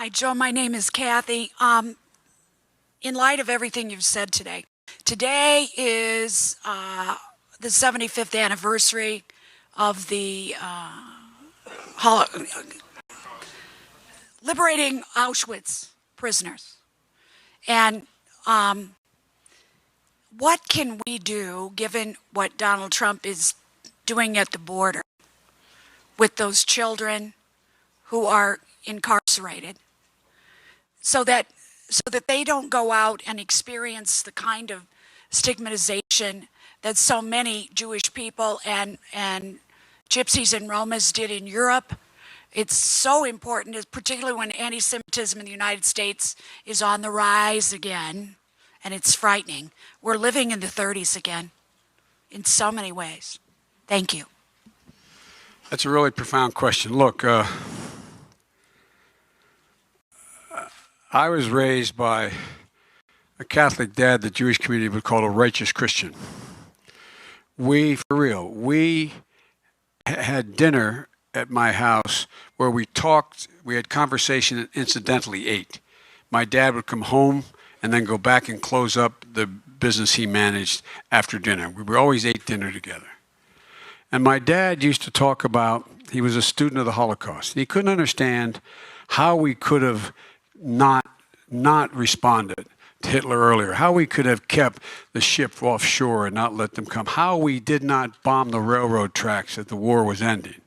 Hi, Joe. My name is Kathy. In light of everything you've said today, today is the 75th anniversary of the liberating Auschwitz prisoners. And what can we do, given what Donald Trump is doing at the border with those children who are incarcerated, so that they don't go out and experience the kind of stigmatization that so many Jewish people and Gypsies and Romas did in Europe? It's so important, particularly when anti-Semitism in the United States is on the rise again, and it's frightening. We're living in the 30s again in so many ways. Thank you. That's a really profound question. Look, I was raised by a Catholic dad the Jewish community would call a righteous Christian. We had dinner at my house where we talked, we had conversation and incidentally ate. My dad would come home and then go back and close up the business he managed after dinner. We always ate dinner together. And my dad used to talk about, he was a student of the Holocaust. He couldn't understand how we could have not responded to Hitler earlier, how we could have kept the ship offshore and not let them come, how we did not bomb the railroad tracks that the war was ending.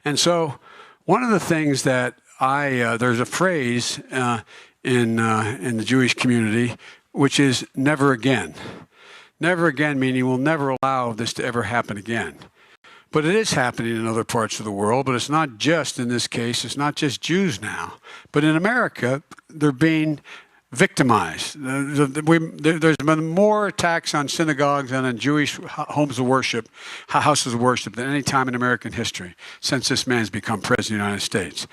And so one of the things that there's a phrase in the Jewish community, which is never again. Never again, meaning we'll never allow this to ever happen again. But it is happening in other parts of the world, but it's not just, in this case, it's not just Jews now. But in America, they're being victimized. There's been more attacks on synagogues and on Jewish homes of worship, houses of worship, than any time in American history since this man's become president of the United States.